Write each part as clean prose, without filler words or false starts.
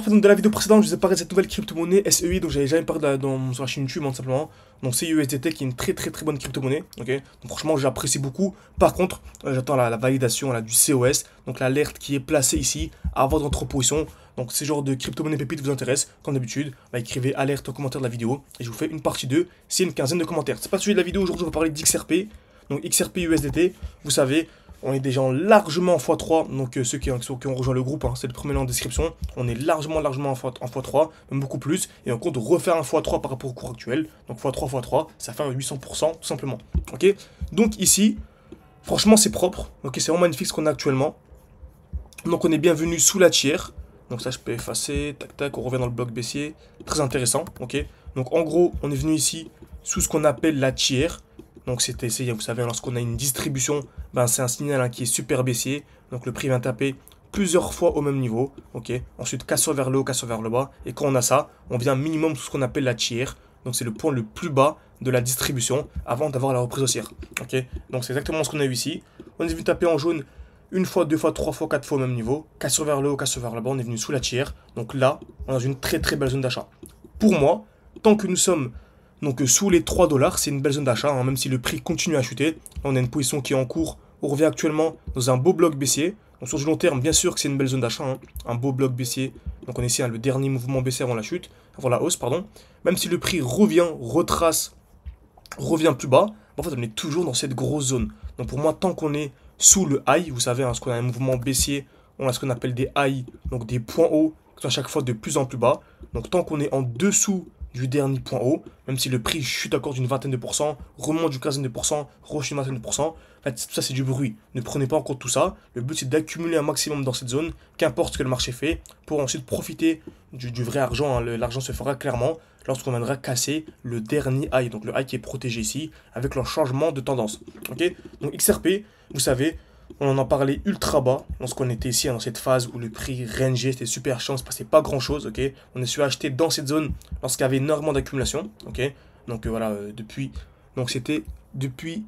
fait, donc, dans la vidéo précédente, je vous ai parlé de cette nouvelle crypto-monnaie SEI, donc j'avais jamais parlé sur la chaîne YouTube, tout simplement. Donc c'est USDT qui est une très bonne crypto-monnaie, ok. Donc franchement, j'apprécie beaucoup. Par contre, j'attends la validation là, du COS, donc l'alerte qui est placée ici, avant d'entrer en position. Donc ces genres de crypto-monnaie pépite vous intéressent, comme d'habitude, bah, écrivez alerte en commentaire de la vidéo, et je vous fais une partie 2, c'est une quinzaine de commentaires. C'est pas le sujet de la vidéo, aujourd'hui on va parler d'XRP, donc XRP USDT, vous savez, on est déjà largement en x3, donc ceux qui ont rejoint le groupe, hein, c'est le premier lien en description. On est largement en x3, même beaucoup plus. Et on compte refaire un x3 par rapport au cours actuel. Donc x3, ça fait un 800% tout simplement. Ok. Donc ici, franchement c'est propre. Ok, c'est vraiment magnifique ce qu'on a actuellement. Donc on est bienvenu sous la tiers. Donc ça je peux effacer, tac tac, on revient dans le bloc baissier. Très intéressant, ok. Donc en gros, on est venu ici sous ce qu'on appelle la tiers. Donc c'était, vous savez, lorsqu'on a une distribution, ben, c'est un signal hein, qui est super baissier. Donc le prix vient taper plusieurs fois au même niveau. Ok. Ensuite, cassure vers le haut, cassure vers le bas. Et quand on a ça, on vient minimum sous ce qu'on appelle la tiers. Donc c'est le point le plus bas de la distribution avant d'avoir la reprise haussière. Ok. Donc c'est exactement ce qu'on a eu ici. On est venu taper en jaune une fois, deux fois, trois fois, quatre fois au même niveau. Cassure vers le haut, cassure vers le bas. On est venu sous la tiers. Donc là, on est dans une très belle zone d'achat. Pour moi, tant que nous sommes donc sous les 3 $, c'est une belle zone d'achat, hein, même si le prix continue à chuter. On a une position qui est en cours. On revient actuellement dans un beau bloc baissier. Donc sur du long terme, bien sûr que c'est une belle zone d'achat, hein, un beau bloc baissier. Donc on est ici, hein, le dernier mouvement baissier avant la chute, avant la hausse, pardon. Même si le prix revient, retrace, revient plus bas, en fait on est toujours dans cette grosse zone. Donc pour moi, tant qu'on est sous le high, vous savez, hein, ce qu'on a un mouvement baissier, on a ce qu'on appelle des highs, donc des points hauts, qui sont à chaque fois de plus en plus bas. Donc tant qu'on est en dessous du dernier point haut, même si le prix chute encore d'une vingtaine de pourcents, remonte d'une quinzaine de pourcents, rechute d'une vingtaine de pourcents, en fait, tout ça c'est du bruit. Ne prenez pas en compte tout ça. Le but c'est d'accumuler un maximum dans cette zone, qu'importe ce que le marché fait, pour ensuite profiter du vrai argent. Hein. L'argent se fera clairement lorsqu'on viendra casser le dernier high, donc le high qui est protégé ici, avec le changement de tendance. Ok. Donc XRP, vous savez, on en a parlé ultra bas lorsqu'on était ici dans cette phase où le prix rangeait, c'était super chiant, il ne se passait pas grand chose, ok. On est su acheter dans cette zone lorsqu'il y avait énormément d'accumulation, ok. Donc voilà, donc c'était depuis,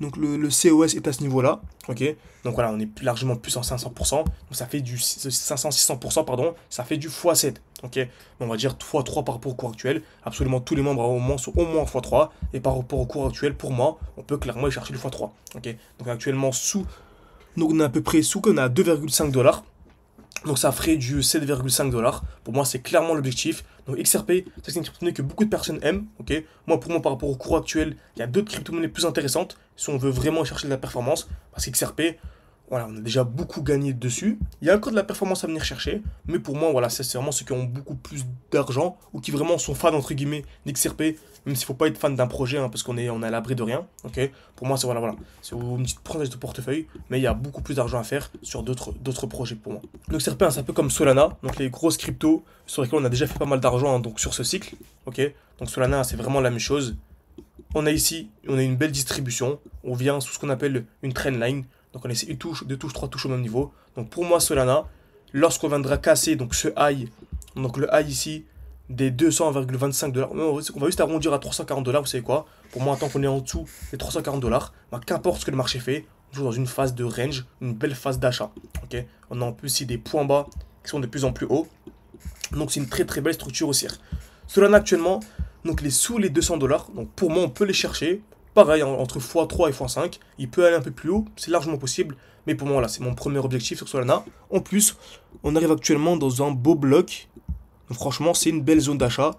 donc le COS est à ce niveau-là, ok. Donc voilà, on est largement plus en 500%, donc ça fait du 500-600%, pardon, ça fait du x7, ok. On va dire x3 par rapport au cours actuel, absolument tous les membres au moins sont au moins x3, et par rapport au cours actuel, pour moi, on peut clairement aller chercher le x3, ok. Donc actuellement donc on est à peu près sous qu'on a 2,5 $. Donc ça ferait du 7,5 $. Pour moi, c'est clairement l'objectif. Donc XRP, c'est une crypto-monnaie que beaucoup de personnes aiment. Ok. Pour moi, par rapport au cours actuel, il y a d'autres crypto-monnaies plus intéressantes si on veut vraiment chercher de la performance. Parce qu'XRP, voilà, on a déjà beaucoup gagné dessus. Il y a encore de la performance à venir chercher. Mais pour moi, voilà, c'est vraiment ceux qui ont beaucoup plus d'argent ou qui vraiment sont fans, entre guillemets, d'XRP. Même s'il ne faut pas être fan d'un projet, hein, parce qu'on est à l'abri de rien. Ok. Pour moi, c'est voilà. C'est une petite prise de portefeuille. Mais il y a beaucoup plus d'argent à faire sur d'autres projets pour moi. Donc XRP, hein, c'est un peu comme Solana. Donc les grosses cryptos sur lesquelles on a déjà fait pas mal d'argent hein, donc sur ce cycle. Ok. Donc Solana, c'est vraiment la même chose. On a ici, on a une belle distribution. On vient sous ce qu'on appelle une trendline. Donc on essaie deux touches, trois touches au même niveau. Donc pour moi, Solana, lorsqu'on viendra casser donc ce high, donc le high ici, des 200,25 $, on va juste arrondir à 340 $, vous savez quoi. Pour moi, tant qu'on est en dessous des 340 $, bah, qu'importe ce que le marché fait, on est toujours dans une phase de range, une belle phase d'achat. Okay, on a en plus ici des points bas qui sont de plus en plus hauts. Donc c'est une très belle structure haussière. Solana actuellement, donc il est sous les 200 $. Donc pour moi, on peut les chercher. Pareil, entre x3 et x5, il peut aller un peu plus haut, c'est largement possible. Mais pour moi, là, c'est mon premier objectif sur Solana. En plus, on arrive actuellement dans un beau bloc. Donc franchement, c'est une belle zone d'achat.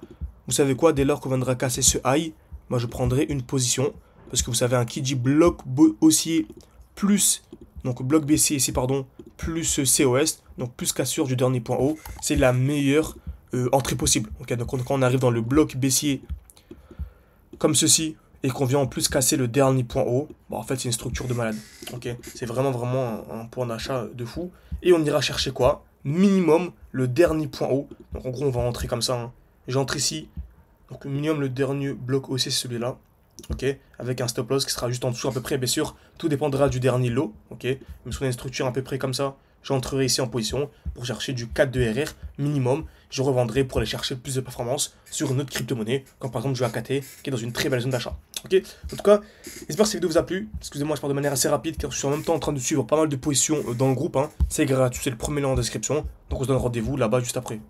Vous savez quoi, dès lors qu'on viendra casser ce high, moi je prendrai une position. Parce que vous savez, un qui dit bloc haussier plus, donc bloc baissier ici, pardon, plus COS, donc plus cassure du dernier point haut, c'est la meilleure entrée possible. Okay, donc quand on arrive dans le bloc baissier comme ceci, et qu'on vient en plus casser le dernier point haut, bah en fait c'est une structure de malade. Ok, c'est vraiment un point d'achat de fou. Et on ira chercher quoi? Minimum le dernier point haut. Donc en gros on va rentrer comme ça. Hein. J'entre ici. Donc minimum le dernier bloc haussier c'est celui-là. Ok, avec un stop loss qui sera juste en dessous à peu près. Bien sûr, tout dépendra du dernier lot. Ok, même si on a une structure à peu près comme ça, j'entrerai ici en position pour chercher du 4 de RR minimum. Je revendrai pour aller chercher plus de performance sur une autre crypto-monnaie, comme par exemple du AKT, qui est dans une très belle zone d'achat. Ok, en tout cas, j'espère que cette vidéo vous a plu. Excusez-moi, je parle de manière assez rapide, car je suis en même temps en train de suivre pas mal de positions dans le groupe. Hein. C'est gratuit, c'est le premier lien en description. Donc on se donne rendez-vous là-bas juste après.